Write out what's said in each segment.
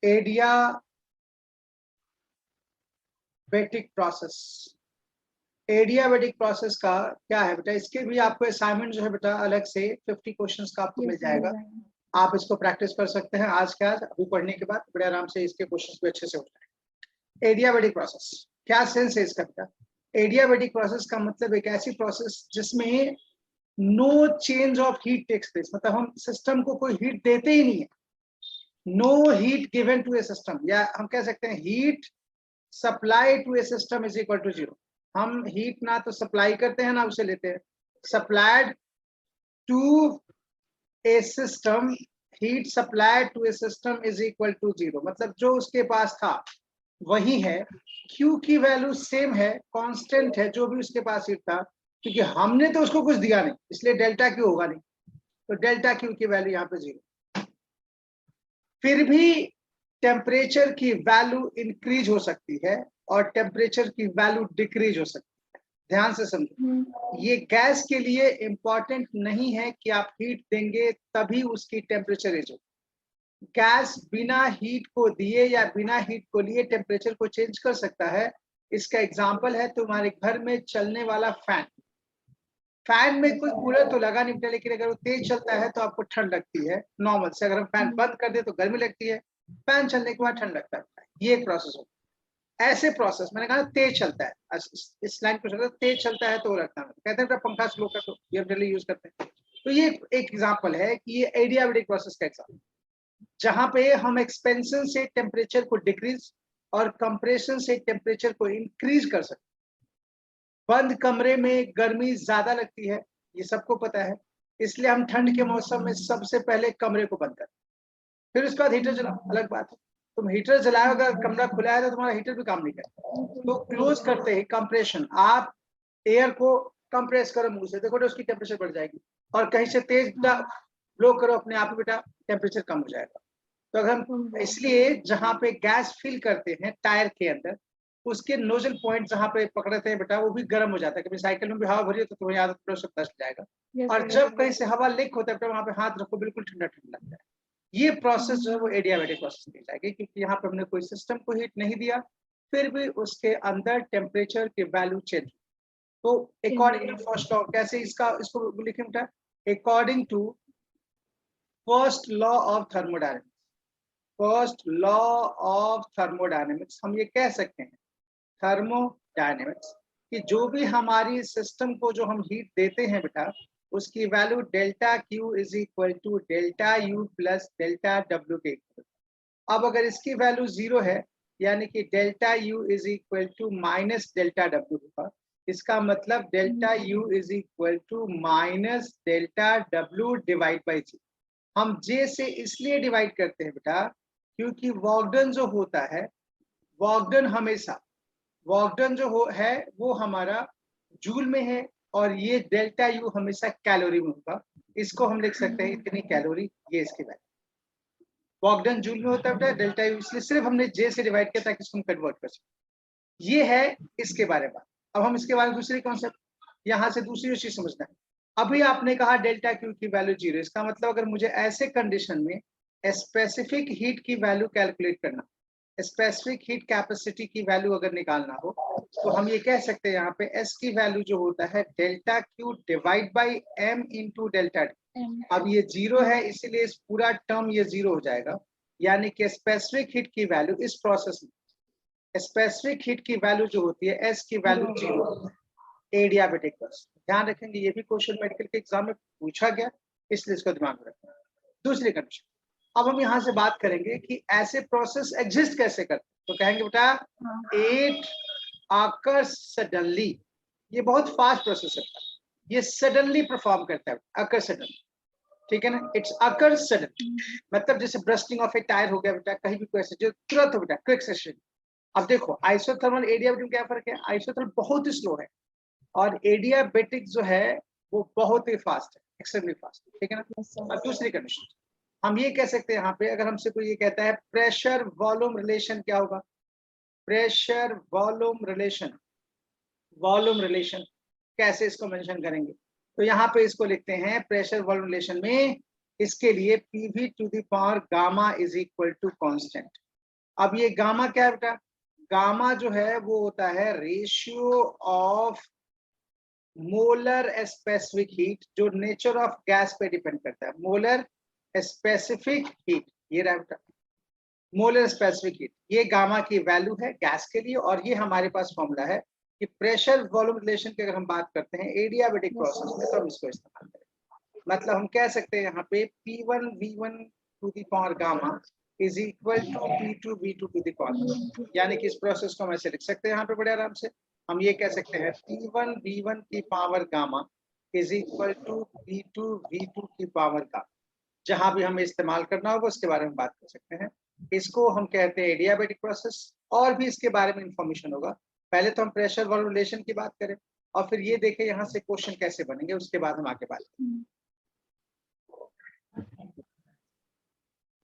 Adiabatic process. Adiabatic process का क्या है बेटा, इसके भी आपको असाइनमेंट जो है बेटा अलग से 50 क्वेश्चंस का आपको मिल जाएगा। आप इसको प्रैक्टिस कर सकते हैं आज के आज, अभी पढ़ने के बाद बड़े आराम से इसके क्वेश्चंस भी अच्छे से हो जाएंगे। एडियाबेटिक प्रोसेस क्या सेंस है इसका बेटा? एडियाबेटिक प्रोसेस का मतलब एक ऐसी प्रोसेस जिसमें no change of heat takes place, मतलब हम सिस्टम को कोई हीट देते ही नहीं है। No heat given to a system, या हम कह सकते हैं heat supply to a system is equal to zero. हम हीट ना तो सप्लाई करते हैं ना उसे लेते हैं। Supplied to a system, heat supplied to a system is equal to zero, मतलब जो उसके पास था वही है। Q की वैल्यू सेम है, कांस्टेंट है, जो भी उसके पास हीट था, क्योंकि हमने तो उसको कुछ दिया नहीं, इसलिए डेल्टा Q होगा नहीं, तो डेल्टा Q की वैल्यू यहाँ पे जीरो। फिर भी टेम्परेचर की वैल्यू इंक्रीज हो सकती है और टेम्परेचर की वैल्यू डिक्रीज हो सकती है। ध्यान से समझो, ये गैस के लिए इंपॉर्टेंट नहीं है कि आप हीट देंगे तभी उसकी टेम्परेचर रेंज हो। गैस बिना हीट को दिए या बिना हीट को लिए टेम्परेचर को चेंज कर सकता है। इसका एग्जांपल है तुम्हारे घर में चलने वाला फैन। फैन में कोई कूलर तो लगा नहीं, लेकिन अगर वो तेज चलता है तो आपको ठंड लगती है नॉर्मल से। अगर हम फैन बंद कर दे तो गर्मी लगती है, फैन चलने के बाद ठंड लगता है। ये एक प्रोसेस हो। ऐसे प्रोसेस मैंने कहा तेज चलता है, इस लाइन को तेज चलता है तो वो रखता है, कहते हैं पंखा स्लो कर दो, ये जनरली यूज करते हैं। तो ये एक एग्जांपल है कि ये एडियाबेटिक प्रोसेस का एग्जांपल, जहां पे हम एक्सपेंशन से टेम्परेचर को डिक्रीज और कंप्रेशन से टेम्परेचर को इंक्रीज कर सकते। बंद कमरे में गर्मी ज्यादा लगती है, ये सबको पता है, इसलिए हम ठंड के मौसम में सबसे पहले कमरे को बंद करते, फिर उसके बाद हीटर जलाओ, अलग बात है। तुम हीटर जलाओ, अगर कमरा खुला है तो तुम्हारा हीटर भी काम नहीं करता। तो क्लोज करते ही कंप्रेशन, आप एयर को कंप्रेस करो मुंह से, देखो तो उसकी टेम्परेचर बढ़ जाएगी, और कहीं से तेज ब्लो करो अपने आप ही, बेटा टेम्परेचर कम हो जाएगा। तो अगर हम इसलिए जहां पे गैस फिल करते हैं टायर के अंदर, उसके नोजल पॉइंट जहां पे पकड़ते हैं बेटा, वो भी गर्म हो जाता है। कभी साइकिल में भी हवा भरी हो तो तुम्हें आदत पड़ सकता जाएगा। और जब कहीं से हवा लीक होता है बेटा, वहां पे हाथ रखो, बिल्कुल ठंडा ठंडा लगता है। ये प्रोसेस जो है वो एडियाबेटिक प्रोसेस की जाएगी, क्योंकि यहाँ पे हमने कोई सिस्टम को हीट नहीं दिया, फिर भी उसके अंदर टेम्परेचर की वैल्यू चेंज। तो अकॉर्डिंग टू फर्स्ट लॉ, कैसे इसको लिखें बेटा? According to first law of thermodynamics, first law of thermodynamics हम ये कह सकते हैं थर्मोडायनेमिक्स कि जो भी हमारी सिस्टम को जो हम हीट देते हैं बेटा, उसकी value delta Q is equal to delta U plus delta W के इक्वल। अब अगर इसकी वैल्यू जीरो है, यानी कि delta U is equal to minus delta W होगा। इसका मतलब delta U is equal to minus delta W divide by G. हम J से इसलिए डिवाइड करते हैं बेटा, क्योंकि वर्क डन जो होता है, वर्क डन हमेशा, वर्क डन जो है वो हमारा जूल में है, और ये डेल्टा U हमेशा कैलोरी में होगा। इसको हम लिख सकते हैं इतनी कैलोरी, ये इसकी वैल्यू। वर्क डन जूल में होता है बेटा, डेल्टा U, इसलिए सिर्फ हमने J से डिवाइड किया ताकि इसको हम कन्वर्ट कर सकें। ये है इसके बारे में। अब हम इसके बारे में दूसरी कॉन्सेप्ट, यहाँ से दूसरी चीज समझना है। अभी आपने कहा डेल्टा Q की वैल्यू जीरो, इसका मतलब अगर मुझे ऐसे कंडीशन में स्पेसिफिक हीट की वैल्यू कैलकुलेट करना, स्पेसिफिक हीट कैपेसिटी की वैल्यू अगर निकालना हो, तो हम ये कह सकते हैं यहाँ पे S की वैल्यू जो होता है delta Q divide by M into delta D। अब ये जीरो है, इसीलिए इस पूरा टर्म ये जीरो हो जाएगा, यानी कि स्पेसिफिक हीट की वैल्यू इस प्रोसेस में, स्पेसिफिक हीट की वैल्यू जो होती है S की वैल्यू जीरो होती है। एडियाबेटिक प्रोसेस ध्यान रखेंगे, ये भी क्वेश्चन मेडिकल के एग्जाम में पूछा गया, इसलिए इसको दिमाग में रखना। दूसरी कंडीशन, अब हम यहाँ से बात करेंगे कि ऐसे प्रोसेस एग्जिस्ट कैसे करते हैं। तो कहेंगे बेटा इट अकर्स सडनली, ये बहुत फास्ट प्रोसेस है, ये सडनली परफॉर्म करता है, अकर सडनली, ठीक है ना। इट्स अकर सडन, मतलब जैसे ब्रस्टिंग ऑफ ए टायर हो गया बेटा, कहीं भी कोई ऐसे जो तुरंत हो बेटा, क्विक सेशन। अब देखो आइसोथर्मल एडियाबेटिक क्या फर्क है? आइसोथर्मल बहुत ही स्लो है और एडियाबेटिक जो है वो बहुत ही फास्ट है, एक्सट्रीमली फास्ट, ठीक है ना। और दूसरी कंडीशन हम ये कह सकते हैं यहाँ पे, अगर हमसे कोई ये कहता है प्रेशर वॉल्यूम रिलेशन क्या होगा? Pressure volume relation, volume relation कैसे इसको मेंशन करेंगे? तो यहाँ पे इसको लिखते हैं प्रेशर वॉल्यूम रिलेशन में इसके लिए PV to the power gamma is equal to constant. अब ये गामा क्या है बेटा? गामा जो है वो होता है ratio of molar specific heat, जो नेचर ऑफ गैस पे डिपेंड करता है। मोलर स्पेसिफिक हीट, ये रहा बेटा मोलर स्पेसिफिक हीट, ये गामा की वैल्यू है गैस के लिए। और ये हमारे पास फॉर्मूला है कि प्रेशर वॉल्यूम रिलेशन की अगर हम बात करते हैं एडियाबेटिक प्रोसेस में तो हम इसको इस्तेमाल करें। मतलब हम कह सकते हैं यहाँ पे P1 V1 to the power gamma is equal to P2 V2 to the power, यानी कि इस प्रोसेस को हम ऐसे लिख सकते हैं यहाँ पे बड़े आराम से। हम ये कह सकते हैं P1 V1 की power gamma is equal to P2 V2 की पावर गामा। जहां भी हमें इस्तेमाल करना होगा उसके बारे में बात कर सकते हैं। इसको हम कहते हैं एडियाबेटिक प्रोसेस। और भी इसके बारे में इंफॉर्मेशन होगा। पहले तो हम प्रेशर वॉल्यूम रिलेशन की बात करें और फिर ये देखें यहाँ से क्वेश्चन कैसे बनेंगे, उसके बाद हम आगे बात करें।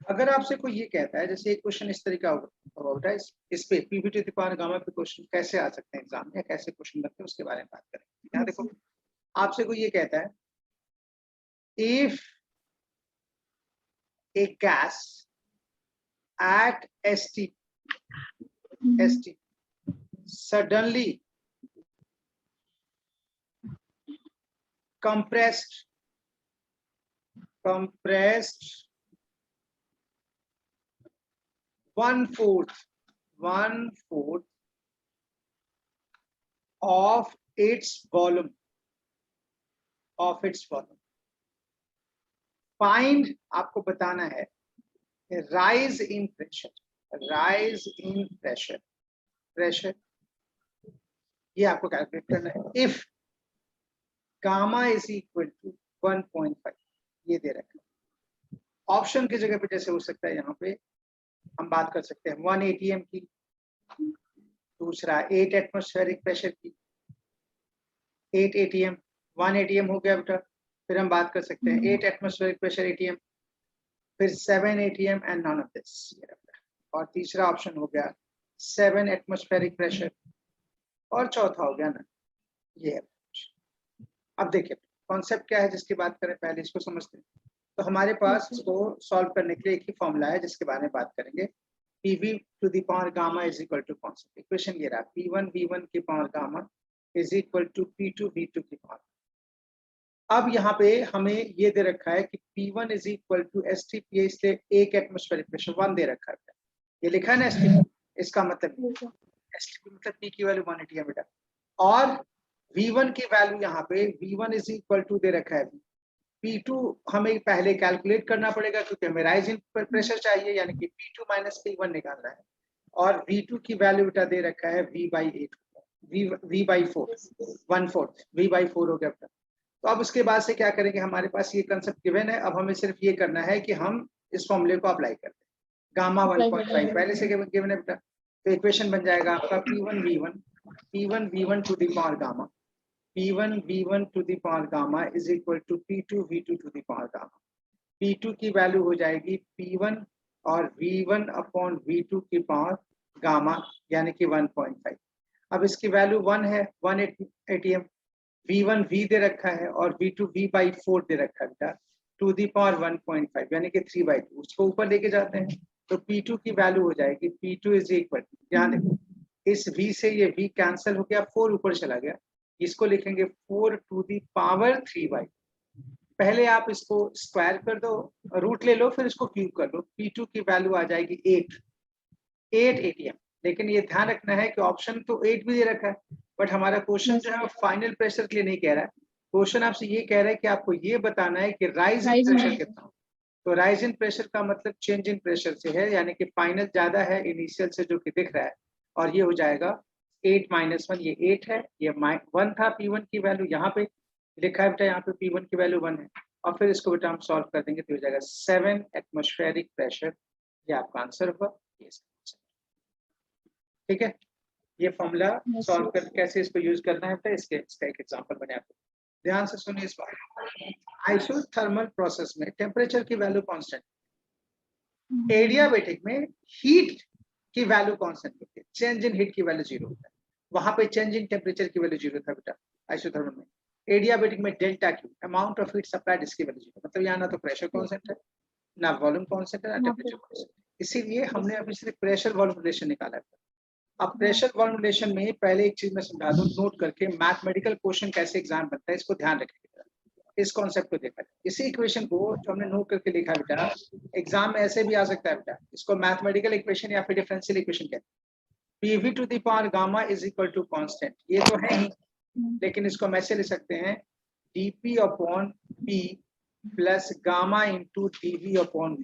अगर आपसे कोई ये कहता है, जैसे एक क्वेश्चन इस तरीका होगा, इस पे PV to the power gamma पे क्वेश्चन कैसे आ सकते हैं एग्जाम में, या कैसे क्वेश्चन बनते हैं उसके बारे में बात करें। यहाँ देखो, आपसे कोई ये कहता है if a gas at ST suddenly compressed 1/4 of its volume find, आपको बताना है राइज इन प्रेशर, ये आपको कैलकुलेट करना है। If gamma is equal to 1.5, ये दे रखा है। ऑप्शन की जगह पे जैसे हो सकता है यहाँ पे हम बात कर सकते हैं 1 ATM की, दूसरा 8 एटमॉस्फेरिक प्रेशर की, 8 ATM, 1 ATM हो गया बेटा। फिर हम बात कर सकते हैं 8 एटमॉस्फेरिक प्रेशर ATM, फिर 7 ATM and none of this. और तीसरा ऑप्शन हो गया 7 एटमॉस्फेरिक प्रेशर, और चौथा हो गया ना ये है। अब देखिए कॉन्सेप्ट क्या है जिसकी बात करें, पहले इसको समझते हैं। तो हमारे पास इसको सॉल्व करने के लिए एक ही फॉर्मूला है जिसके बारे में बात करेंगे। PV to the power gamma is equal to concept, equation ये रहा P1 V1 की power gamma is equal to P2 V2 की पावर। अब यहाँ पे हमें ये दे रखा है कि P1 is equal to STPA, इसलिए 1 एटमॉस्फेरिक प्रेशर 1 दे रखा है, ये लिखा है ना STP, इसका मतलब STP मतलब P की वैल्यू 180 है बेटा। और V1 की वैल्यू यहाँ पे V1 इज इक्वल टू दे रखा है P2, हमें पहले कैलकुलेट करना पड़ेगा क्योंकि हमें राइज इन प्रेशर चाहिए, यानी कि P2 माइनस P1 निकालना है। और V2 की वैल्यू बेटा दे रखा है V/8, V/4, 1/4 V/4 हो गया बेटा। तो अब उसके बाद से क्या करेंगे, हमारे पास ये कंसेप्ट गिवन है, अब हमें सिर्फ ये करना है कि हम इस फॉर्मूले को अप्लाई करते हैं। गामा 1.5 पहले से गिवन है बेटा, तो इक्वेशन बन जाएगा आपका P1 V1 to the power gamma, P1 V1 to the power gamma is equal to P2 V2 to the power gamma. P2 की वैल्यू हो जाएगी P1 और V1 अपॉन V2 की पावर गामा, यानी कि 1.5। अब इसकी वैल्यू 1 है, 1 ATM, V1 V दे रखा है और V2 V/4 दे रखा है बेटा, टू दी पावर 1.5 यानी कि 3/2, उसको ऊपर लेके जाते हैं तो P2 की वैल्यू हो जाएगी P2 इज इक्वल, यहाँ देखो इस V से ये V कैंसिल हो गया, 4 ऊपर चला गया, इसको लिखेंगे 4 टू दी पावर 3/2। पहले आप इसको स्क्वायर कर दो, रूट ले लो, फिर इसको क्यूब कर लो, P2 की वैल्यू आ जाएगी 8 ATM। लेकिन ये ध्यान रखना है कि ऑप्शन तो 8 भी दे रखा है, बट हमारा क्वेश्चन जो है फाइनल प्रेशर के लिए नहीं कह रहा है। क्वेश्चन आपसे ये कह रहा है कि आपको ये बताना है कि राइज इन प्रेशर कितना हो। तो राइज इन प्रेशर का मतलब चेंज इन प्रेशर से है, यानी कि फाइनल ज्यादा है इनिशियल से जो कि दिख रहा है, और ये हो जाएगा 8 - 1, ये 8 है, ये 1 था P1 की वैल्यू, यहाँ पे लिखा है बेटा, यहाँ पे P1 की वैल्यू 1 है, और फिर इसको बेटा हम सॉल्व कर देंगे तो हो जाएगा 7 एटमॉस्फेरिक प्रेशर, ये आपका आंसर होगा। ठीक है, ये फॉर्मूला सॉल्व कर कैसे इसको यूज करना है तो इसका एक एग्जांपल बने, आपको ध्यान से सुनिए इस बात। आइसोथर्मल प्रोसेस में टेम्परेचर की वैल्यू कांस्टेंट, एडियाबेटिक में हीट की वैल्यू कांस्टेंट होती है, चेंज इन हीट की वैल्यू 0 होता है। वहां पे चेंज इन टेम्परेचर की वैल्यू 0 था बेटा आइसोथर्मल में, एडियाबेटिक में delta Q amount of heat supplied इसकी वैल्यू, मतलब यहाँ ना तो प्रेशर कॉन्सेंट है, ना वॉल्यूम कॉन्सेंट है, ना टेम्परेचर कॉन्सेंट, इसीलिए हमने अभी सिर्फ प्रेशर वॉल्यूम रिलेशन निकाला है। अब प्रेशर वॉल्यूम रिलेशन में पहले एक चीज मैं समझा दूं, नोट करके, मैथमेटिकल क्वेश्चन कैसे एग्जाम बनता है इसको ध्यान रखिएगा, इस कॉन्सेप्ट को देखा जाए। इसी इक्वेशन को जो हमने नोट करके लिखा बेटा, एग्जाम में ऐसे भी आ सकता है बेटा, इसको मैथमेटिकल इक्वेशन या फिर डिफरेंशियल इक्वेशन कहते हैं। PV to the power gamma is equal to constant, ये तो है ही, लेकिन इसको हम ऐसे लिख सकते हैं dp upon p plus gamma into dv upon v,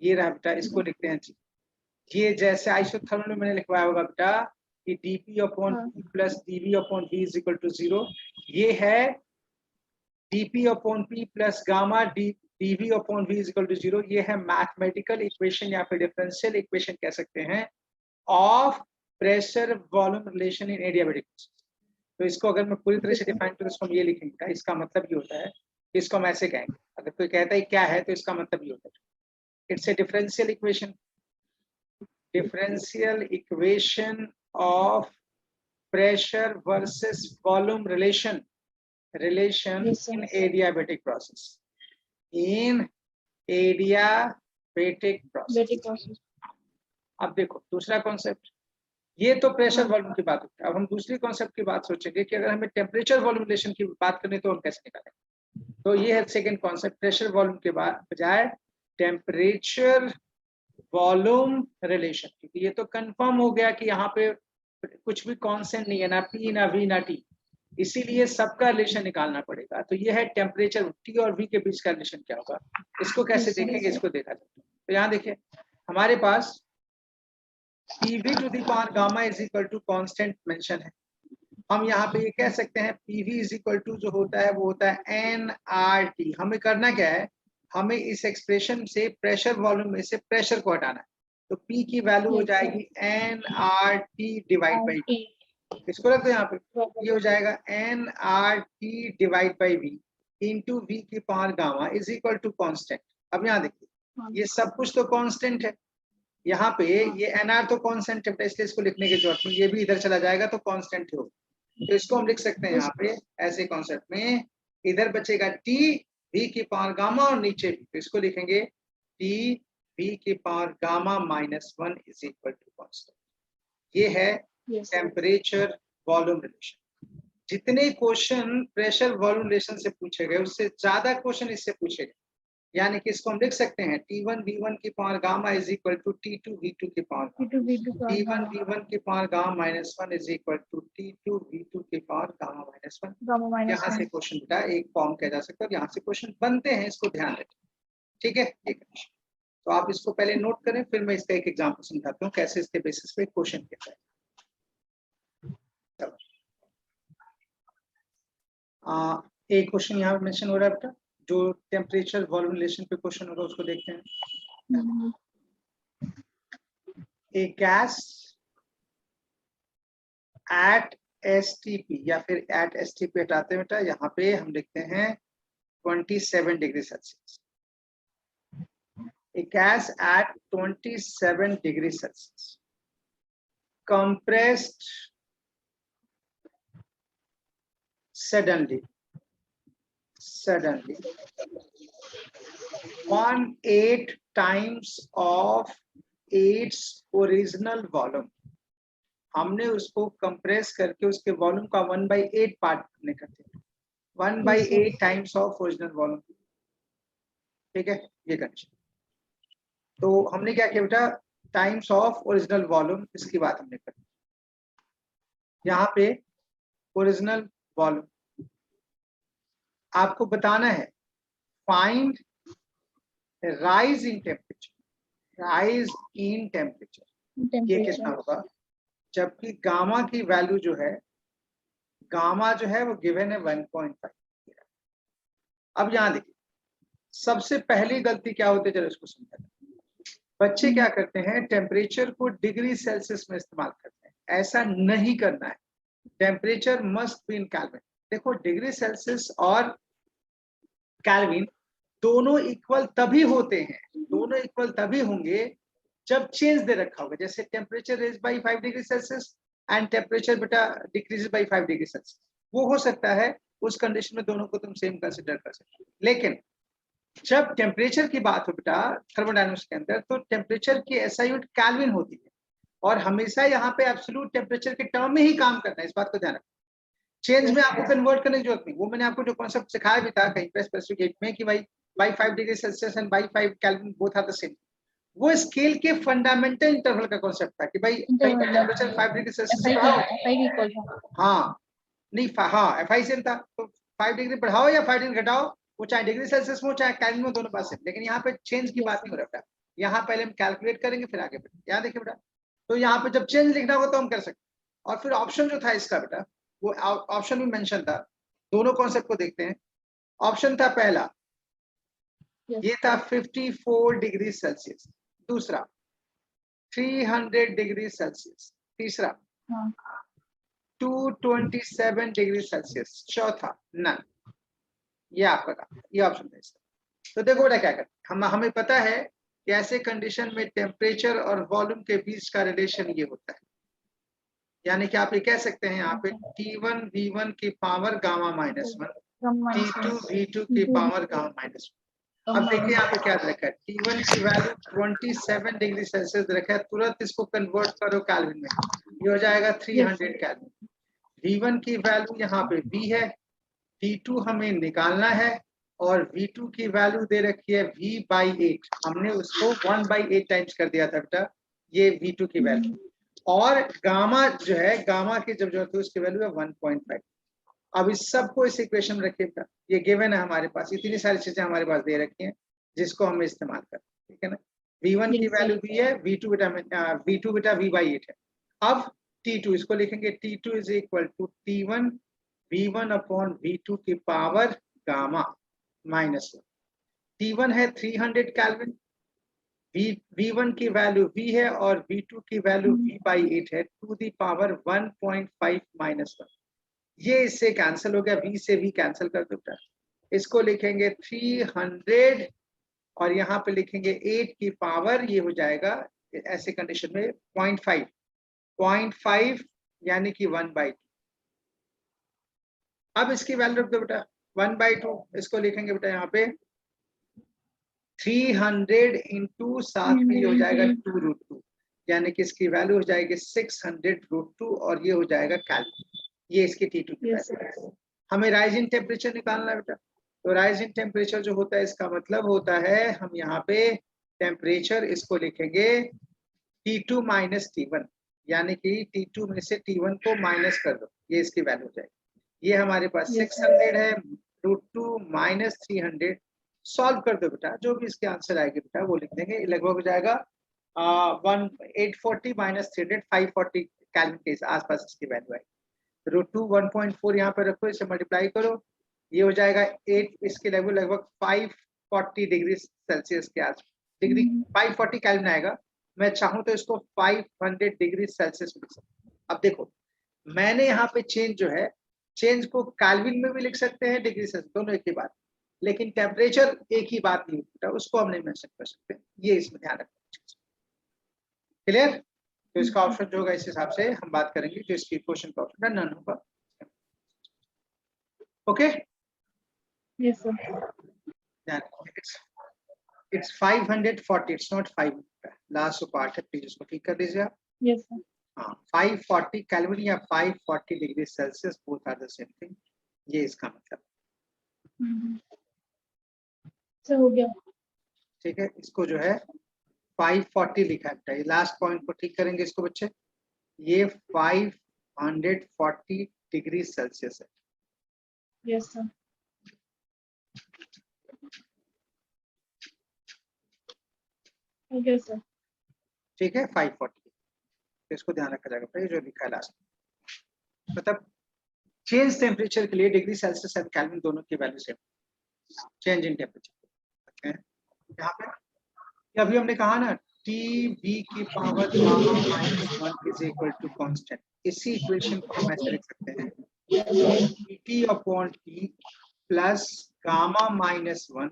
ये रहा बेटा, इसको लिखते हैं जी। ये जैसे आइसोथर्मल में मैंने लिखवाया होगा बेटा कि dp upon p plus dv upon v is equal to 0, ये है dp upon p plus gamma dv upon v is equal to 0, ये है मैथमेटिकल इक्वेशन या फिर डिफरेंशियल इक्वेशन कह सकते हैं of pressure volume relation in adiabatic process. तो इसको अगर मैं पूरी तरह से डिफाइन करूं तो इसको हम ये लिखेंगे, इसका मतलब ये होता है, इसको हम ऐसे कहेंगे, अगर कोई कहता है क्या है तो इसका मतलब ये होता है, it's a differential equation of pressure versus volume relation in adiabatic process, in adiabatic process। अब देखो दूसरा कॉन्सेप्ट, ये तो प्रेशर वॉल्यूम की बात होती है। अब हम दूसरी कॉन्सेप्ट की बात सोचेंगे कि अगर हमें टेम्परेचर वॉल्यूम रिलेशन की बात करनी तो हम कैसे निकालेंगे। तो ये है सेकंड कॉन्सेप्ट, प्रेशर वॉल्यूम के बजाय टेम्परेचर वॉल्यूम रिलेशन, क्योंकि ये तो कंफर्म हो गया कि यहाँ पे कुछ भी कांस्टेंट नहीं है, ना पी ना वी ना टी, इसीलिए सबका रिलेशन निकालना पड़ेगा। तो ये है टेम्परेचर, टी और वी के बीच का रिलेशन क्या होगा, इसको कैसे देखेंगे, इसको देखा जाए। तो यहाँ देखिए हमारे पास PV to the power gamma is equal to constant mention है। हम यहाँ पे ये कह सकते हैं PV इज इक्वल टू जो होता है वो होता है nRT। हमें करना क्या है, हमें इस एक्सप्रेशन से प्रेशर वॉल्यूम में से प्रेशर को हटाना है। तो P की वैल्यू हो जाएगी nRT डिवाइड बाई V, इसको रख दो यहाँ पे, ये हो जाएगा nRT divide by V into V की power gamma is equal to constant. अब यहाँ देखिए ये सब कुछ तो कांस्टेंट है, यहाँ पे ये nr तो कांस्टेंट है, इसलिए इसको लिखने की जरूरत नहीं, ये भी इधर चला जाएगा तो कांस्टेंट हो। तो इसको हम लिख सकते हैं यहाँ पे ऐसे कॉन्सेप्ट में, इधर बचेगा t v की पावर गामा और नीचे भी, तो इसको लिखेंगे t v की power gamma minus 1 is equal to constant. ये है टेम्परेचर वॉल्यूम रिलेशन। जितने क्वेश्चन प्रेशर वॉल्यूम रिलेशन से पूछे गए उससे ज्यादा क्वेश्चन इससे पूछे गए, यानी कि इसको हम लिख सकते हैं T1 V1 की power gamma is equal to T2 V2 की पावर T1 V1 की power gamma minus 1 is equal to T2 V2 की पावर गामा माइनस 1। यहाँ से क्वेश्चन का एक फॉर्म किया जा सकता है, यहाँ से क्वेश्चन बनते हैं, इसको ध्यान रखें, ठीक है। तो आप इसको पहले नोट करें, फिर मैं इसका एक एग्जाम्पल समझाता हूँ कैसे इसके बेसिस पे क्वेश्चन किया जाए। एक क्वेश्चन यहाँ मेंशन हो रहा है बेटा, जो टेम्परेचर वॉल्यूम रिलेशन पे क्वेश्चन होगा उसको देखते हैं। ए गैस एट STP, या फिर एट STP हटाते हैं बेटा, यहाँ पे हम लिखते हैं 27 degree Celsius. A gas at 27 degree Celsius compressed suddenly 1/8 times of its original volume। हमने उसको कंप्रेस करके उसके वॉल्यूम का 1/8 पार्ट करने का, 1/8 टाइम्स ऑफ ओरिजिनल वॉल्यूम, ठीक है ये कंडीशन। तो हमने क्या किया बेटा, टाइम्स ऑफ ओरिजिनल वॉल्यूम, इसकी बात हमने करी। यहाँ पे ओरिजिनल वॉल्यूम आपको बताना है, find rise in temperature, rise in temperature ये कितना होगा, जबकि गामा की वैल्यू जो है, गामा जो है वो गिवन है 1.5। अब यहाँ देखिए सबसे पहली गलती क्या होती है, जरा इसको समझा। बच्चे क्या करते हैं, टेम्परेचर को डिग्री सेल्सियस में इस्तेमाल करते हैं, ऐसा नहीं करना है। Temperature must be in kelvin. देखो डिग्री सेल्सियस और केल्विन दोनों इक्वल तभी होते हैं, दोनों इक्वल तभी होंगे जब चेंज दे रखा होगा। जैसे temperature raise by 5 degree Celsius and temperature बेटा डिक्रीज बाई 5 डिग्री सेल्सियस, वो हो सकता है उस कंडीशन में दोनों को तुम सेम कंसिडर कर सकते हो। लेकिन जब टेम्परेचर की बात हो बेटा थर्मोडायनामिक्स के अंदर, तो टेम्परेचर की एसआई यूनिट केल्विन होती है, और हमेशा यहाँ पे एब्सोल्यूट टेम्परेचर के टर्म में ही काम करना है, इस बात को ध्यान रखना। चेंज में आपको कन्वर्ट करने की जरूरत नहीं, वो मैंने आपको जो कॉन्सेप्ट सिखाया भी था कहीं पे स्पेसिफिक में कि भाई by 5 degree Celsius and by 5 kelvin both are the same, वो स्केल के फंडामेंटल इंटरवल का कॉन्सेप्ट था कि भाई कहीं पे टेम्परेचर 5 डिग्री सेल्सियस बढ़ाओ, हाँ नहीं हाँ FI सेम था, तो 5 डिग्री बढ़ाओ या 5 डिग्री घटाओ, वो चाहे डिग्री सेल्सियस में हो चाहे केल्विन में, दोनों पास सेम। लेकिन यहाँ पे चेंज की बात नहीं हो रहा है, यहाँ पहले हम कैलकुलेट करेंगे फिर आगे बढ़ेंगे। यहाँ देखिए बेटा, तो यहाँ पे जब चेंज लिखना होगा तो हम कर सकते हैं। और फिर ऑप्शन जो था इसका बेटा, वो ऑप्शन भी मेंशन था, दोनों कॉन्सेप्ट को देखते हैं। ऑप्शन था पहला, ये था 54 डिग्री सेल्सियस, दूसरा 300 डिग्री सेल्सियस, तीसरा 227 डिग्री सेल्सियस, चौथा नन। ये आपका काम, ये ऑप्शन है इसका। तो देखो बेटा क्या करते हैं, हमें पता है कि ऐसे कंडीशन में टेम्परेचर और वॉल्यूम के बीच का रिलेशन ये होता है, यानी कि आप ये कह सकते हैं यहाँ पे T1 V1 की पावर गामा -1, T2 V2 की पावर गामा -1। अब देखिए यहाँ पे क्या रखा है, T1 की वैल्यू 27 डिग्री सेल्सियस रखा है, तुरंत इसको कन्वर्ट करो केल्विन में, ये हो जाएगा 300 केल्विन। V1 की वैल्यू यहाँ पे V है, T2 हमें निकालना है, और V2 की वैल्यू दे रखी है V/8, हमने उसको 1/8 टाइम्स कर दिया था बेटा, ये V2 की वैल्यू। और गामा जो है, गामा की जब जरूरत है उसकी वैल्यू है 1.5। अब इस सब को इस इक्वेशन में रखिए बेटा, ये गिवन है हमारे पास, इतनी सारी चीजें हमारे पास दे रखी हैं जिसको हम इस्तेमाल करें, ठीक है ना। V1 की वैल्यू V है, V2 बेटा V/8 है। अब T2 इसको लिखेंगे, T2 is equal to T1 V1 upon V2 की पावर गामा -1। T1 है 300 केल्विन, V1 की वैल्यू V है और V2 की वैल्यू V/8 है, टू दी पावर 1.5 -1। ये इससे कैंसिल हो गया, V से V कैंसिल कर दो, इसको लिखेंगे 300 और यहाँ पे लिखेंगे 8 की पावर, ये हो जाएगा ऐसे कंडीशन में 0.5 यानी कि 1/2। अब इसकी वैल्यू रख दो बेटा 1/2, इसको लिखेंगे बेटा यहाँ पे 300 इंटू साथ में हो जाएगा 2√2, यानी कि इसकी वैल्यू हो जाएगी 600√2 और ये हो जाएगा केल्विन। ये इसकी T2 की वैल्यू है। हमें राइजिंग टेम्परेचर निकालना है बेटा, तो राइजिंग टेम्परेचर जो होता है इसका मतलब होता है, हम यहाँ पे टेम्परेचर इसको लिखेंगे T2 माइनस T1, यानी कि T2 में से T1 को माइनस कर दो, ये इसकी वैल्यू हो जाएगी। ये हमारे पास 600 है, √2 माइनस 300, सॉल्व कर दो बेटा, जो भी इसके आंसर आएगी बेटा वो लिख देंगे, लगभग हो जाएगा 840 माइनस 300, 540 केल्विन के आसपास इसकी वैल्यू आएगी। √2 1.4 यहाँ पे रखो, इसे मल्टीप्लाई करो, ये हो जाएगा 8, इसके लगभग 540 डिग्री सेल्सियस के आसपास, डिग्री 540 केल्विन आएगा। मैं चाहूँ तो इसको 500 डिग्री सेल्सियस लिख सकता हूँ। अब देखो मैंने यहाँ पे चेंज जो है, चेंज को केल्विन में भी लिख सकते हैं, डिग्री सेल्सियस, दोनों एक ही बात, लेकिन टेम्परेचर एक ही बात नहीं होता, उसको हम नहीं मेंशन कर सकते, ये इसमें ध्यान रखना। क्लियर? तो इसका ऑप्शन जो होगा इस हिसाब से हम बात करेंगे, जो इसकी क्वेश्चन का ऑप्शन नन होगा। Okay, yes sir, it's 540, it's not 5, last part है, प्लीज इसको ठीक कर दीजिए आप। यस सर, हाँ 540 केल्विन या 540 degree Celsius, both are the same thing, ये इसका मतलब। सर हो गया, ठीक है, इसको जो है 540 लिखा है, लास्ट पॉइंट को ठीक करेंगे इसको बच्चे, ये 540 डिग्री सेल्सियस है। यस सर, ओके सर, ठीक है 540, इसको ध्यान रखा जाएगा, ये जो लिखा है लास्ट, मतलब चेंज टेम्परेचर के लिए डिग्री सेल्सियस एंड केल्विन दोनों की value same, change in temperature. यहाँ पे अभी हमने कहा ना TV की power -1 is equal to constant, इसी इक्वेशन को हम ऐसे लिख सकते हैं T upon T plus gamma -1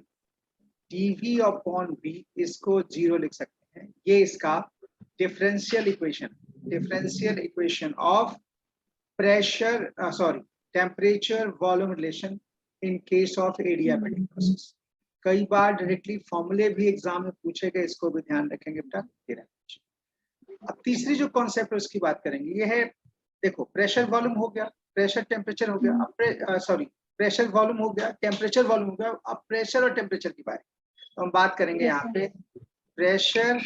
dV upon V, इसको 0 लिख सकते हैं, ये इसका differential equation of pressure, sorry temperature volume relation in case of adiabatic process. कई बार डायरेक्टली फॉर्मूले भी एग्जाम में पूछे गए, इसको भी ध्यान रखेंगे बेटा। अब तीसरी जो कॉन्सेप्ट है उसकी बात करेंगे, ये है देखो प्रेशर वॉल्यूम हो गया, प्रेशर टेम्परेचर हो गया, अब सॉरी प्रेशर वॉल्यूम हो गया, टेम्परेचर वॉल्यूम हो गया। अब प्रेशर और टेम्परेचर की बात, तो हम बात करेंगे यहाँ पे pressure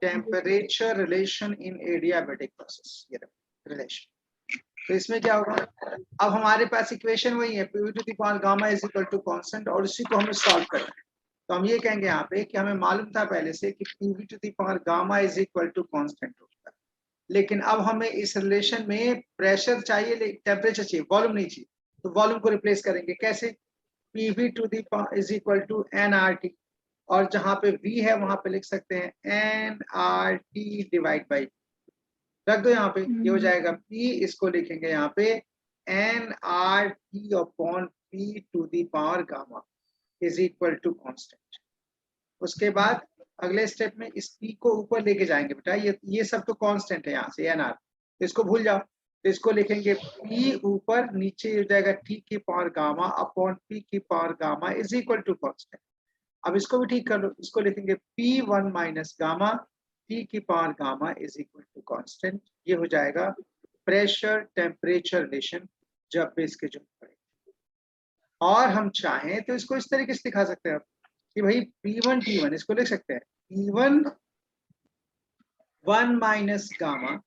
temperature relation in adiabatic process, ये रिलेशन। तो इसमें क्या होगा, अब हमारे पास इक्वेशन वही है, PV to the power gamma is equal to constant, और इसी को हमें सॉल्व करना है। तो हम ये कहेंगे यहाँ पे कि हमें मालूम था पहले से कि PV to the power gamma is equal to constant होता है, लेकिन अब हमें इस रिलेशन में प्रेशर चाहिए, टेम्परेचर चाहिए, वॉल्यूम नहीं चाहिए। तो वॉल्यूम को रिप्लेस करेंगे कैसे, PV to the power is equal to nRT, और जहां पे V है वहां पे लिख सकते हैं nRT डिवाइड बाई, रख दो यहाँ पे, ये हो जाएगा P, इसको लिखेंगे यहाँ पे nRT upon P to the power gamma is equal to constant. उसके बाद अगले स्टेप में इस P को ऊपर लेके जाएंगे बेटा, ये सब तो कांस्टेंट है यहाँ से nR, तो इसको भूल जाओ, तो इसको लिखेंगे P ऊपर, नीचे हो जाएगा T की पावर गामा अपॉन P की power gamma is equal to constant. अब इसको भी ठीक कर लो, इसको लिखेंगे P1 माइनस गामा T की power gamma is equal to constant. ये हो जाएगा प्रेशर टेम्परेचर रिलेशन जब भी इसके जो पड़े। और हम चाहें तो इसको इस तरीके से दिखा सकते हैं कि भाई P1 T1, इसको लिख सकते हैं P1 1 माइनस गामा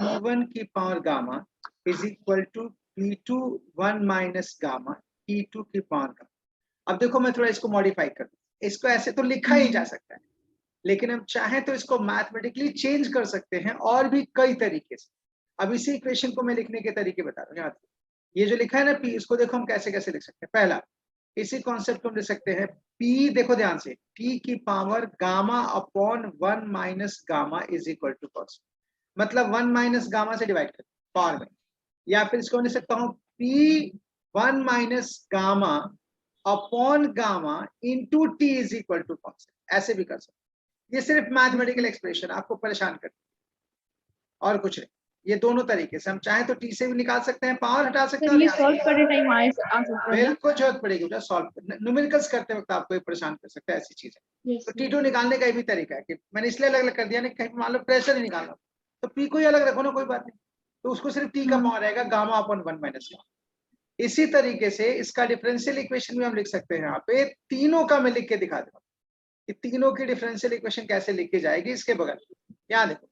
P1 की power gamma is equal to P2 1 minus gamma T2 की पावर गामा। अब देखो मैं थोड़ा इसको मॉडिफाई कर दूं, इसको ऐसे तो लिखा ही जा सकता है, लेकिन हम चाहें तो इसको मैथमेटिकली चेंज कर सकते हैं और भी कई तरीके से। अब इसी इक्वेशन को मैं लिखने के तरीके बता रहा हूँ, याद ये जो लिखा है ना P, इसको देखो हम कैसे कैसे लिख सकते हैं। पहला, इसी कॉन्सेप्ट को हम लिख सकते हैं P, देखो ध्यान से, T की power gamma upon 1 minus gamma is equal to constant, मतलब 1 माइनस गामा से डिवाइड कर पावर में, या फिर इसको लिख सकता हूँ P1 minus gamma upon gamma into T is equal to constant, ऐसे भी कर सकते। ये सिर्फ मैथमेटिकल एक्सप्रेशन आपको परेशान करती है और कुछ नहीं। ये दोनों तरीके से हम चाहें तो T से भी निकाल सकते हैं, पावर हटा सकते हैं। ये सॉल्व करने टाइम आ सकता है, बिल्कुल जरूरत पड़ेगी बेटा, सॉल्व न्यूमेरिकल्स करते वक्त आपको परेशान कर सकता है, ऐसी चीज है। तो T2 निकालने का भी तरीका है कि मैंने इसलिए अलग अलग कर दिया, नहीं कहीं मान लो प्रेशर नहीं निकालना तो P को ही अलग रखो ना, कोई बात नहीं, तो उसको सिर्फ T का पावर रहेगा गामा अपॉन 1 माइनस गामा। इसी तरीके से इसका डिफरेंशियल इक्वेशन भी हम लिख सकते हैं, यहाँ पे तीनों का मैं लिख के दिखा दूंगा कि तीनों की डिफरेंशियल इक्वेशन कैसे लिखी जाएगी इसके बगल। यहाँ देखो,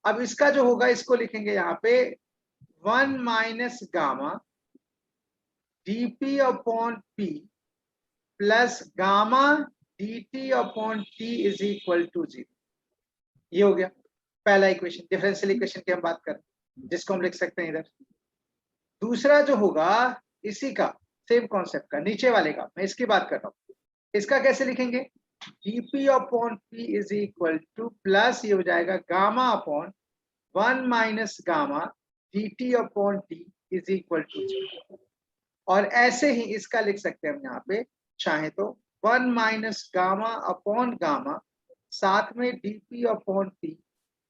अब इसका जो होगा इसको लिखेंगे यहाँ पे 1 minus gamma dp upon p plus gamma dt upon t is equal to 0। ये हो गया पहला इक्वेशन, डिफरेंशियल इक्वेशन की हम बात कर रहे हैं, जिसको हम लिख सकते हैं इधर। दूसरा जो होगा इसी का सेम कॉन्सेप्ट का, नीचे वाले का मैं इसकी बात कर रहा हूँ, इसका कैसे लिखेंगे dp upon p is equal to plus, ये हो जाएगा gamma upon 1 minus gamma dt upon t is equal to 0। और ऐसे ही इसका लिख सकते हैं हम यहाँ पे चाहे तो 1 माइनस गामा अपॉन गामा साथ में dp upon t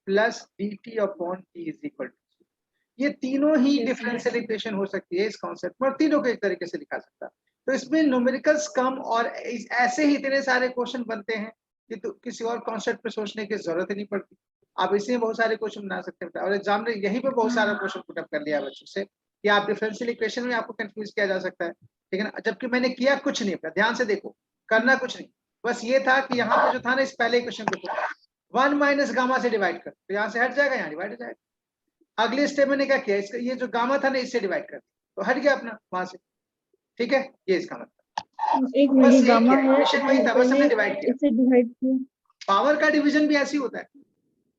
plus dt upon t is equal to, ये तीनों ही डिफरेंशियल इक्वेशन हो सकती है इस कॉन्सेप्ट में, और तीनों को एक तरीके से लिखा सकता है। तो इसमें न्यूमेरिकल्स कम और ऐसे ही इतने सारे क्वेश्चन बनते हैं कि तो किसी और कॉन्सेप्ट पे सोचने की जरूरत ही नहीं पड़ती, आप इसमें बहुत सारे क्वेश्चन बना सकते हैं। और एग्जाम ने यहीं पे बहुत सारा क्वेश्चन पुटअप कर लिया बच्चों से कि आप डिफरेंशियल इक्वेशन में आपको कंफ्यूज किया जा सकता है, लेकिन जबकि मैंने किया कुछ नहीं, अपना ध्यान से देखो, करना कुछ नहीं, बस ये था कि यहाँ पे जो था ना इस पहले क्वेश्चन को 1 माइनस गामा से डिवाइड कर, तो यहाँ से हट जाएगा, यहाँ डिवाइड हो जाएगा। अगले स्टेप मैंने क्या किया, इसका ये जो गामा था ना इससे डिवाइड कर दिया, तो हट गया अपना वहां से, ठीक है, ये इसका मतलब एक बस गामा है, इक्वेशन वही था, बस हमने डिवाइड किया। इससे डिवाइड किया। पावर का डिवीजन भी ऐसे ही होता है,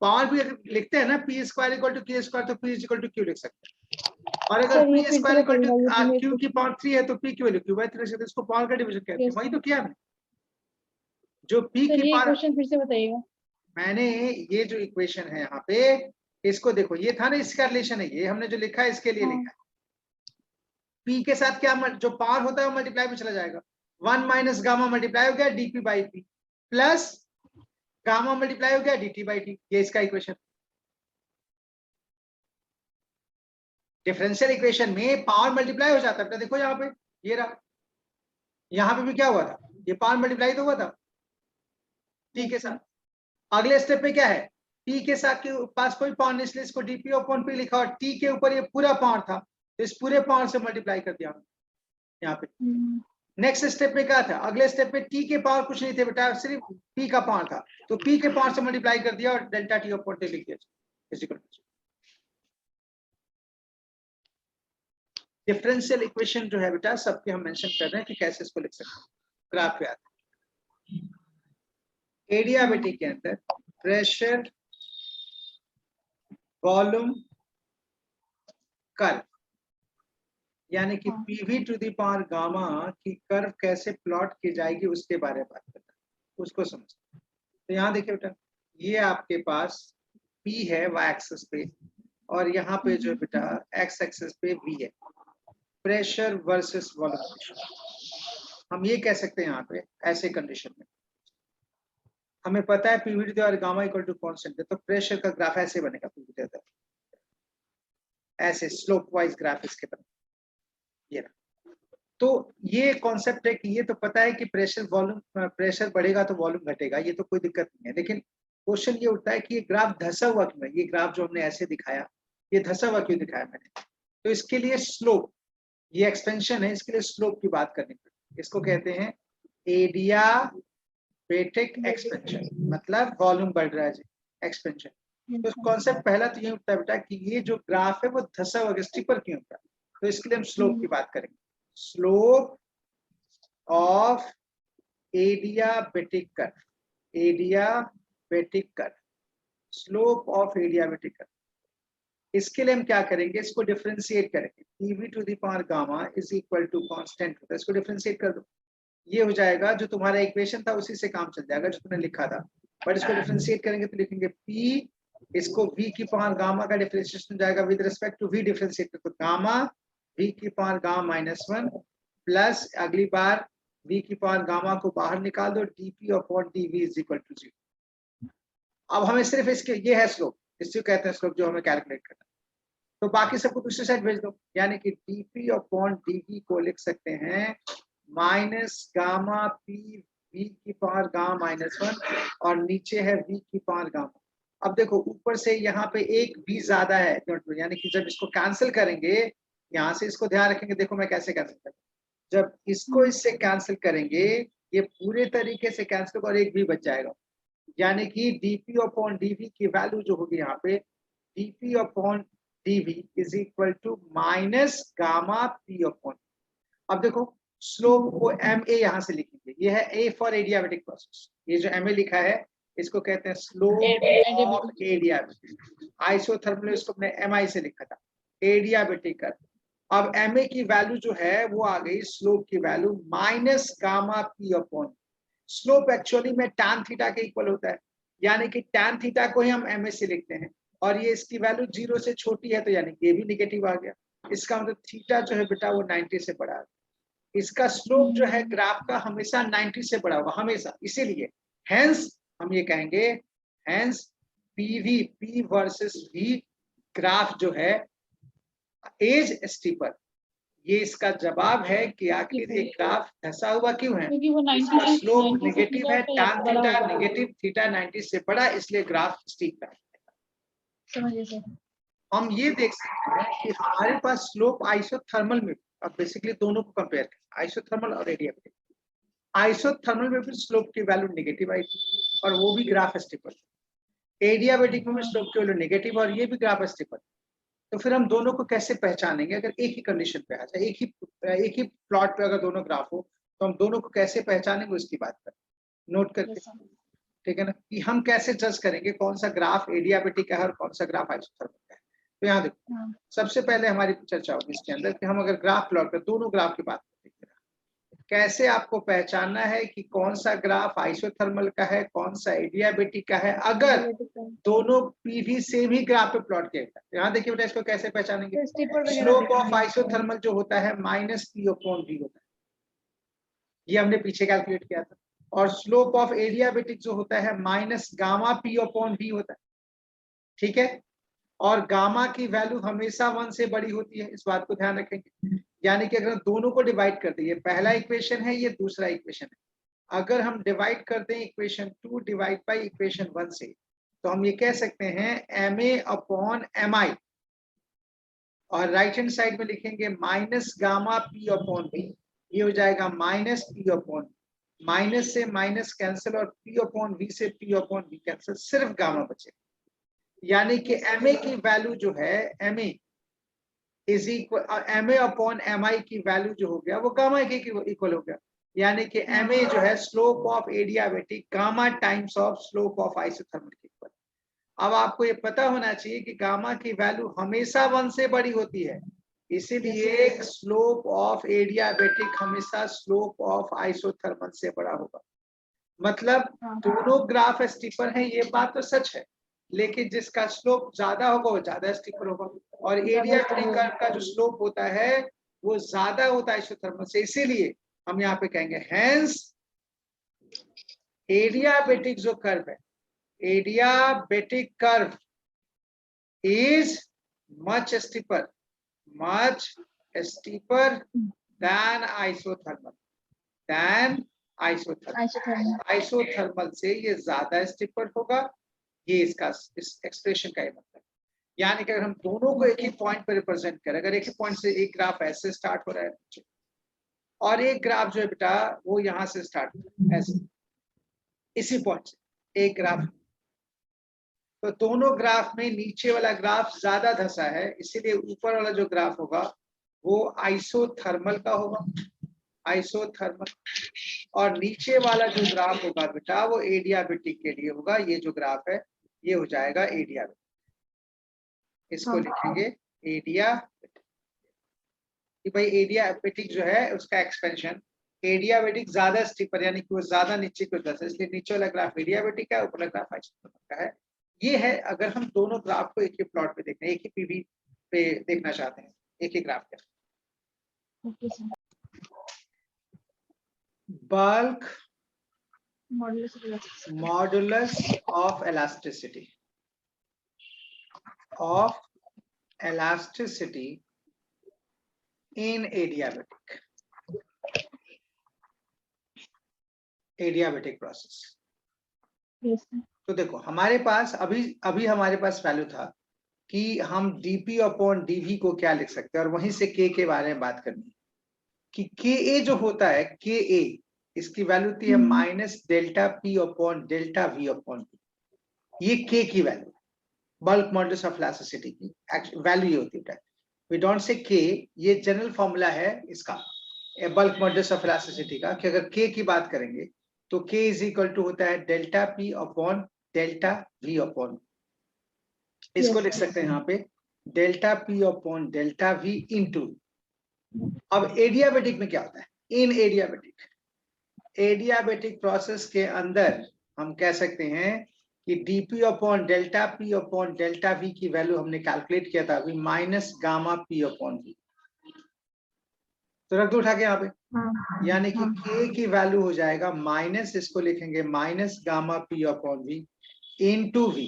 पावर भी अगर लिखते हैं ना P square equal to Q square, तो P is equal to Q लिख सकते हैं, और अगर P square equal to Q की पावर 3 है तो पी की वैल्यू क्यू बाय 3 से, इसको पावर का डिवीजन कहते हैं। वही तो किया हमने, जो पी की पावर। क्वेश्चन फिर से बताइएगा। मैंने ये जो इक्वेशन है यहाँ पे, इसको देखो, ये था ना इसका रिलेशन है, ये हमने जो लिखा है इसके लिए लिखा है, पी के साथ क्या जो पावर होता है वो मल्टीप्लाई में चला जाएगा, 1 माइनस गामा मल्टीप्लाई हो गया DP by P plus gamma multiply हो गया dt बाई टी, ये इसका इक्वेशन। डिफरेंशियल इक्वेशन में पावर मल्टीप्लाई हो जाता है बेटा, देखो यहाँ पे ये रहा, यहाँ पे भी क्या हुआ था, ये पावर मल्टीप्लाई तो हुआ था टी के साथ। अगले स्टेप पे क्या है, टी के साथ के पास कोई पावर नहीं, इसलिए इसको डीपी अपॉन पी लिखा, और टी के ऊपर ये पूरा पावर था, तो इस पूरे पावर से मल्टीप्लाई कर दिया यहाँ पे। नेक्स्ट स्टेप में क्या था, अगले स्टेप में टी के पावर कुछ नहीं थे बेटा, सिर्फ पी का पावर था, तो पी के पावर से मल्टीप्लाई कर दिया और डेल्टा टी अपॉन टी लिख दिया। डिफरेंशियल इक्वेशन जो है बेटा सबके हम मेंशन कर रहे हैं कि कैसे इसको लिख सकते हैं। ग्राफ पे आते हैं, एडियाबेटिक के अंदर प्रेशर वॉल्यूम कर्व, यानी कि PV to the power gamma की कर्व कैसे प्लॉट की जाएगी उसके बारे में बात करना है, उसको समझते हैं। तो यहाँ देखिए बेटा, ये आपके पास पी है वाई एक्सिस पे, और यहाँ पे जो बेटा एक्स एक्सिस पे वी है, प्रेशर वर्सेस वॉल्यूम प्रेशर। हम ये कह सकते हैं यहाँ पे ऐसे कंडीशन में हमें पता है पीवी और गामा इक्वल टू कांस्टेंट है, तो प्रेशर का ग्राफ ऐसे बनेगा, पीवी ऐसे स्लोप वाइज ग्राफ इसके बने ये। तो ये कॉन्सेप्ट है कि ये तो पता है कि प्रेशर बढ़ेगा तो वॉल्यूम घटेगा, ये तो कोई दिक्कत नहीं है, लेकिन क्वेश्चन ये उठता है कि ये ग्राफ धसा हुआ क्यों है, ये ग्राफ जो हमने ऐसे दिखाया ये धसा हुआ क्यों दिखाया मैंने। तो इसके लिए स्लोप, ये एक्सपेंशन है, इसके लिए स्लोप की बात करनी पड़ेगी। इसको कहते हैं एडियाबेटिक एक्सपेंशन, मतलब वॉल्यूम बढ़ रहा है जी, एक्सपेंशन। तो कॉन्सेप्ट पहला तो ये उठता है बेटा कि ये जो ग्राफ है वो धसा हुआ स्टीपर क्यों होता है, तो इसके लिए हम स्लोप की बात करेंगे। Slope of adiabatic curve, adiabatic curve, slope of adiabatic curve. इसके लिए हम क्या करेंगे, इसको डिफरेंशिएट करेंगे, PV to the power gamma is equal to constant होता है, इसको डिफरेंशिएट कर दो, ये हो जाएगा जो तुम्हारा इक्वेशन था उसी से काम चल जाएगा जो तुमने लिखा था, बट इसको डिफरेंशिएट करेंगे तो लिखेंगे पी, इसको v की पावर गामा का डिफरेंशिएशन जाएगा with respect to v, differentiate तो गामा v की पावर गामा -1 प्लस अगली बार v की पावर गामा को बाहर निकाल दो, dp अपॉन dv इज इक्वल टू 0। अब हमें सिर्फ इसके, ये है स्लोप, इसको कहते हैं स्लोप जो हमें कैलकुलेट करना है, तो बाकी सबको दूसरी साइड भेज दो, यानी कि dp अपॉन dv को लिख सकते हैं माइनस गामा पी v की पावर गामा -1 और नीचे है v की पावर गामा। अब देखो ऊपर से यहाँ पे एक v ज्यादा है, यानी कि जब इसको कैंसिल करेंगे यहाँ से, इसको ध्यान रखेंगे, देखो मैं कैसे कैंसिल करूँ, जब इसको इससे कैंसिल करेंगे ये पूरे तरीके से कैंसिल और एक v बच जाएगा, यानी कि dp अपॉन dv की वैल्यू जो होगी यहाँ पे dp अपॉन dv is equal to minus gamma p upon. अब देखो स्लोप को ma यहाँ से लिखेंगे, ये है a फॉर एडियाबेटिक प्रोसेस, ये जो ma लिखा है इसको कहते हैं स्लोप ऑफ एडियाबेटिक। आइसोथर्मल इसको हमने mi से लिखा था, एडियाबेटिक कर। अब ma की वैल्यू जो है वो आ गई स्लोप की value minus gamma p upon. Slope actually में tan थीटा के इक्वल होता है, यानी कि tan थीटा को ही हम ma से लिखते हैं, और ये इसकी वैल्यू 0 से छोटी है तो यानी कि ये भी निगेटिव आ गया, इसका मतलब थीटा जो है बेटा वो 90 से बड़ा है। इसका स्लोप जो है ग्राफ का हमेशा 90 से बड़ा होगा, हमेशा, इसीलिए हेंस हम ये कहेंगे, hence PV, P versus V graph जो है एज स्टीपर। ये इसका जवाब है कि आखिर ये ग्राफ धसा हुआ क्यों है, क्योंकि वो 90 इसका स्लोप 90 नेगेटिव है, tan बड़ा थीटा होगा। नेगेटिव, थीटा 90 से बड़ा, इसलिए ग्राफ स्टीप है। समझिए सर। हम ये देख सकते हैं कि हमारे पास स्लोप आइसोथर्मल में, अब बेसिकली दोनों को कंपेयर करें, आइसोथर्मल और एडियाबेटिक। आइसोथर्मल में भी स्लोप की वैल्यू नेगेटिव आई थी और वो भी ग्राफ स्टेबल। एडियाबेटिक में भी स्लोप की वैल्यू नेगेटिव और ये भी ग्राफ स्टेबल। तो फिर हम दोनों को कैसे पहचानेंगे, अगर एक ही कंडीशन पे आ जाए, एक ही प्लॉट पे अगर दोनों ग्राफ हो, तो हम दोनों को कैसे पहचानेंगे उसकी बात करें, नोट करके, ठीक है ना, कि हम कैसे जज करेंगे कौन सा ग्राफ एडियाबेटिक है और कौन सा ग्राफ आइसोथर्मल है। तो यहाँ देखो सबसे पहले हमारी चर्चा होगी इसके अंदर कि हम अगर ग्राफ प्लॉट करें, दोनों ग्राफ की बात करेंगे, कैसे आपको पहचानना है कि कौन सा ग्राफ आइसोथर्मल का है, कौन सा एडियाबेटिक का है, अगर दोनों पीवी से भी ग्राफ पे प्लॉट किया जाए। यहाँ देखिए बेटा इसको कैसे पहचानेंगे, स्लोप ऑफ आइसोथर्मल जो होता है -p अपॉन v होता है, ये हमने पीछे कैलकुलेट किया था, और स्लोप ऑफ एडियाबेटिक जो होता है minus gamma p upon v होता है, ठीक है। और गामा की वैल्यू हमेशा 1 से बड़ी होती है, इस बात को ध्यान रखेंगे। यानी कि अगर दोनों को डिवाइड करते हैं, ये पहला इक्वेशन है, ये दूसरा इक्वेशन है, अगर हम डिवाइड करते हैं इक्वेशन 2 डिवाइड बाई इक्वेशन 1 से, तो हम ये कह सकते हैं MA/MI, और राइट हैंड साइड में लिखेंगे minus gamma P upon V, ये हो जाएगा माइनस P अपॉन, माइनस से माइनस कैंसिल और P अपॉन V से P अपॉन V कैंसिल, सिर्फ गामा बचे। यानी कि MA की वैल्यू जो है MA is equal, MA upon MI की वैल्यू जो हो गया वो गामा के इक्वल हो गया। यानी कि MA जो है slope of adiabatic gamma times of slope of isothermal के इक्वल। अब आपको ये पता होना चाहिए कि गामा की वैल्यू हमेशा 1 से बड़ी होती है, इसीलिए स्लोप ऑफ एडियाबेटिक हमेशा स्लोप ऑफ आइसोथर्मल से बड़ा होगा। मतलब दोनों ग्राफ स्टीपर हैं, ये बात तो सच है, लेकिन जिसका स्लोप ज्यादा होगा वो ज्यादा स्टीपर होगा, और एडियाबेटिक कर्व का जो स्लोप होता है वो ज्यादा होता है आइसोथर्मल से। इसीलिए हम यहाँ पे कहेंगे हेंस एडियाबेटिक जो कर्व है, adiabatic curve is much steeper than isothermal, isothermal से ये ज्यादा स्टीपर होगा, ये इसका इस एक्सप्रेशन का ही मतलब। यानी कि अगर हम दोनों को एक ही पॉइंट पर रिप्रेजेंट करें, अगर एक ही पॉइंट से एक ग्राफ ऐसे स्टार्ट हो रहा है और एक ग्राफ जो है बेटा वो यहाँ से स्टार्ट हो रहा है ऐसे, इसी पॉइंट से एक ग्राफ, तो दोनों ग्राफ में नीचे वाला ग्राफ ज्यादा धंसा है, इसीलिए ऊपर वाला जो ग्राफ होगा वो आइसोथर्मल का होगा, आइसोथर्मल, और नीचे वाला जो ग्राफ होगा बेटा वो एडियाबेटिक के लिए होगा। ये जो ग्राफ है ये हो जाएगा एडियाबेटिक, इसको लिखेंगे एडियाबेटिक कि भाई एडियाबेटिक जो है उसका एक्सपेंशन, एडियाबेटिक ज्यादा स्टीपर यानी कि वो ज्यादा नीचे की तरफ है, इसलिए नीचे वाला ग्राफ एडियाबेटिक है, ऊपर वाला ग्राफ आइसोथर्मल का है। ये है अगर हम दोनों ग्राफ को एक ही प्लॉट पे देखना है, एक ही पीवी पे देखना चाहते हैं, एक ही ग्राफ पे। Bulk modulus of elasticity in adiabatic process। तो देखो हमारे पास अभी हमारे पास वैल्यू था कि हम dp अपॉन dv को क्या लिख सकते हैं, और वहीं से k के बारे में बात करनी है कि ka जो होता है ka इसकी वैल्यू होती है minus delta p upon delta v upon v। ये k की value bulk modulus of elasticity की वैल्यू ये होती है। वी डोंट से k, ये जनरल फॉर्मूला है इसका बल्क मॉडुलस ऑफ इलास्टिसिटी का, कि अगर k की बात करेंगे तो k इज इक्वल टू होता है delta p upon delta v upon, इसको लिख सकते हैं यहाँ पे delta p upon delta v into. अब एडियाबेटिक में क्या होता है, इन एडियाबेटिक प्रोसेस के अंदर हम कह सकते हैं कि dp upon delta p upon delta v की वैल्यू हमने कैलकुलेट किया था अभी minus gamma p upon v, तो रख दो उठा के यहाँ पे, यानी कि k की वैल्यू हो जाएगा माइनस, इसको लिखेंगे minus gamma p upon v into v।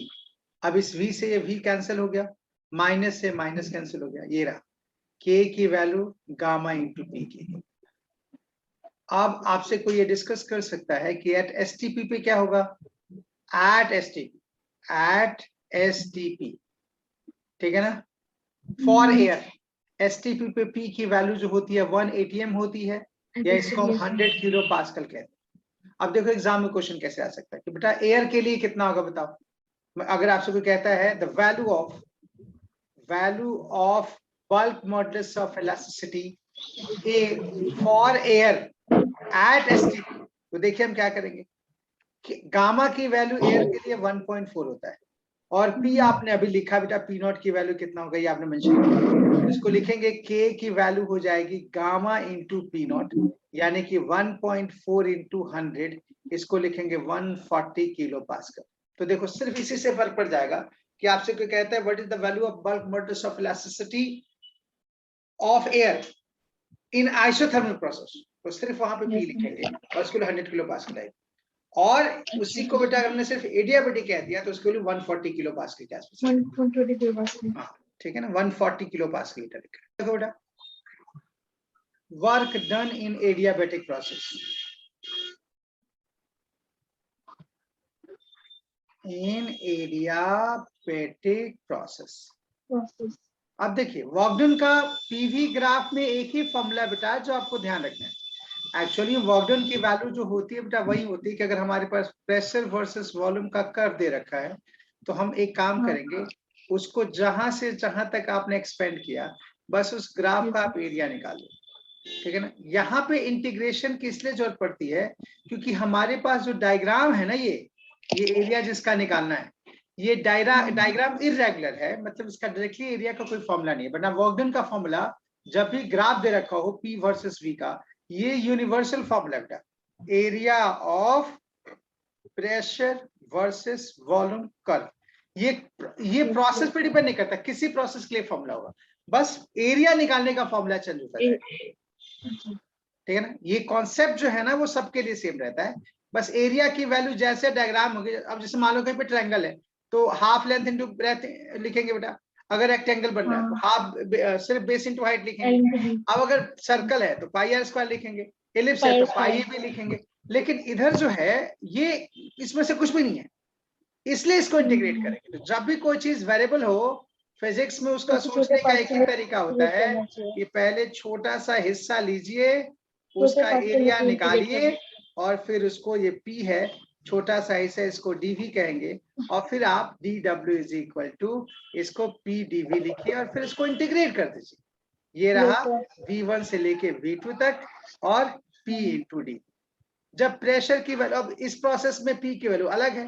अब इस v से ये v कैंसिल हो गया, माइनस से माइनस कैंसिल हो गया, ये रहा k की वैल्यू गामा इंटू p की। अब आपसे कोई ये डिस्कस कर सकता है कि एट एसटीपी पे क्या होगा, एट एसटीपी, ठीक है ना, फॉर एयर एसटीपी पे p की वैल्यू जो होती है 1 atm होती है, या इसको हम 100 किलो पास्कल कहते हैं। अब देखो एग्जाम में क्वेश्चन कैसे आ सकता है कि बेटा एयर के लिए कितना होगा बताओ, अगर आपसे कोई कहता है the value of bulk modulus of elasticity for air at STP, तो देखिए हम क्या करेंगे कि गामा की वैल्यू एयर के लिए 1.4 होता है, और P आपने अभी लिखा बेटा P नॉट की वैल्यू कितना होगा ये आपने मेंशन किया, इसको लिखेंगे K की वैल्यू हो जाएगी गामा इंटू P नॉट, यानी कि 1.4 इंटू 100, इसको लिखेंगे 140 किलो पास्कल। तो देखो सिर्फ इसी से फर्क पड़ जाएगा कि आपसे कोई कहता है what is the value of bulk modulus of elasticity of air in isothermal process, तो सिर्फ वहां पे P लिखेंगे और उसके लिए 100 किलो पास्कल आएगी। और उसी को बेटा अगर हमने सिर्फ एडियाबेटिक कह दिया तो उसके लिए 140 किलो पास्कल के आसपास। 120 किलो पास्कल। हाँ ठीक है ना, 140 किलो पास्कल लीटर देखो बेटा। Work done in adiabatic process, in adiabatic process. अब देखिए वॉकडन का पीवी ग्राफ में एक ही फॉर्मूला बेटा जो आपको ध्यान रखना है। एक्चुअली वॉकडन की वैल्यू जो होती है बेटा वही होती है कि अगर हमारे पास प्रेशर वर्सेस वॉल्यूम का कर्व दे रखा है तो हम एक काम करेंगे, उसको जहां से जहां तक आपने एक्सपेंड किया बस उस ग्राफ का आप एरिया निकालो, ठीक है ना। यहाँ पे इंटीग्रेशन की इसलिए जरूरत पड़ती है क्योंकि हमारे पास जो डायग्राम है ना, ये एरिया जिसका निकालना है, ये डायग्राम इरेगुलर है, मतलब इसका डायरेक्टली एरिया का कोई फॉर्मूला नहीं है। वरना वॉकडन का फॉर्मूला जब भी ग्राफ दे रखा हो P वर्सेस V का, ये यूनिवर्सल फॉर्मूला है, area of pressure versus volume curve. ये प्रोसेस पे डिपेंड नहीं करता, किसी प्रोसेस के लिए फॉर्मूला होगा, बस एरिया निकालने का फॉर्मूला चेंज होता है, ठीक है ना। ये कॉन्सेप्ट जो है ना वो सबके लिए सेम रहता है, बस एरिया की वैल्यू जैसे डायग्राम होगी। अब जैसे मान लो कहीं पे ट्रायंगल है तो हाफ लेंथ इंटू ब्रेथ लिखेंगे बेटा, अगर रेक्टेंगल बन रहा है तो हाफ सिर्फ बेस इंटू हाइट लिखेंगे। अब अगर सर्कल है तो पाई आर स्क्वायर लिखेंगे, एलिप्स है तो पाई भी लिखेंगे। लेकिन इधर जो है ये इसमें से कुछ भी नहीं है, इसलिए इसको इंटीग्रेट करेंगे। तो जब भी कोई चीज वेरिएबल हो फिजिक्स में उसका सोचने का एक ही तरीका होता है कि पहले छोटा सा हिस्सा लीजिए, उसका एरिया निकालिए और फिर उसको, ये P है छोटा सा हिस्सा, इसको dV कहेंगे और फिर आप dW इज इक्वल टू इसको P dV लिखिए और फिर इसको इंटीग्रेट कर दीजिए। ये रहा V1 से लेके V2 तक और P इंटू D। जब प्रेशर की वैल्यू, अब इस प्रोसेस में P की वैल्यू अलग है,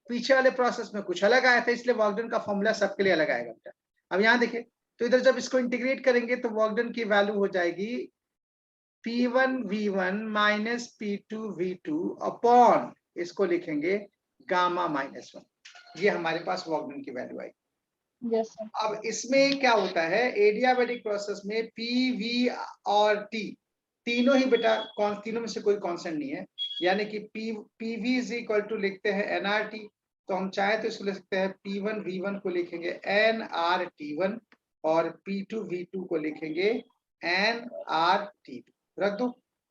पीछे वाले प्रोसेस में कुछ अलग आया था, इसलिए वॉकडन का फॉर्मूला सबके लिए अलग आएगा बेटा। अब यहाँ देखिए तो इधर जब इसको इंटीग्रेट करेंगे तो वॉकडन की वैल्यू हो जाएगी P1 V1 minus P2 V2 upon, इसको लिखेंगे गामा माइनस 1। ये हमारे पास वॉकडन की वैल्यू आई। yes, अब इसमें क्या होता है, एडियाबेटिक प्रोसेस में P V और T तीनों ही बेटा, तीनों में से कोई कांस्टेंट नहीं है, यानी कि PV इज इक्वल टू लिखते हैं nRT, तो हम चाहे तो इसको लिख सकते हैं P1 V1 को लिखेंगे nRT1 और P2 V2 को लिखेंगे nRT2, रख दो।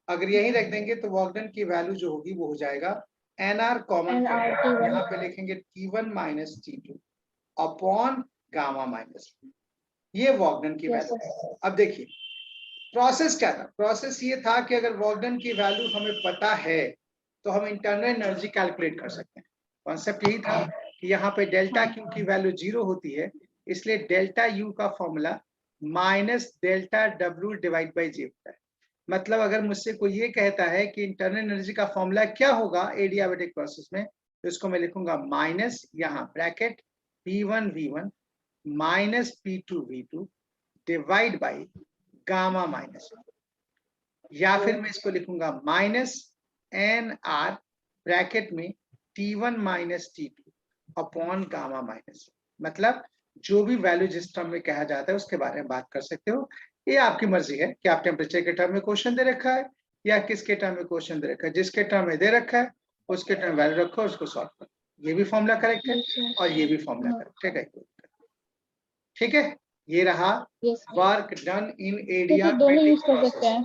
अगर यही रख देंगे तो वॉकडन की वैल्यू जो होगी वो हो जाएगा nR कॉमन, यहाँ पे लिखेंगे T1 minus T2 upon gamma minus, ये वॉकडन की वैल्यू है। अब देखिए प्रोसेस क्या था, प्रोसेस ये था कि अगर वॉकडन की वैल्यू हमें पता है तो हम इंटरनल एनर्जी कैलकुलेट कर सकते हैं। कॉन्सेप्ट यही था कि यहाँ पे डेल्टा क्यू की वैल्यू 0 होती है, इसलिए डेल्टा यू का formula minus delta W divide by G होता है। मतलब अगर मुझसे कोई ये कहता है कि इंटरनल एनर्जी का फॉर्मूला क्या होगा एडियाबेटिक प्रोसेस में, तो इसको मैं लिखूंगा माइनस, यहाँ bracket P1 V1 minus P2 V2 divide by gamma minus, या फिर मैं इसको लिखूंगा माइनस NR ब्रैकेट में T1 minus T2 upon gamma minus. मतलब जो भी वैल्यू जिस टर्म में कहा जाता है उसके बारे में बात कर सकते हो, ये आपकी मर्जी है कि आप टेम्परेचर के टर्म में क्वेश्चन दे रखा है या किसके टर्म में क्वेश्चन दे रखा है, जिसके टर्म में दे रखा है उसके टर्म वैल्यू रखो, उसको सॉल्व करो। ये भी फॉर्मूला करेक्ट है और ये भी फॉर्मूला करेक्ट है, ठीक है। ये रहा work done in adiabatic process.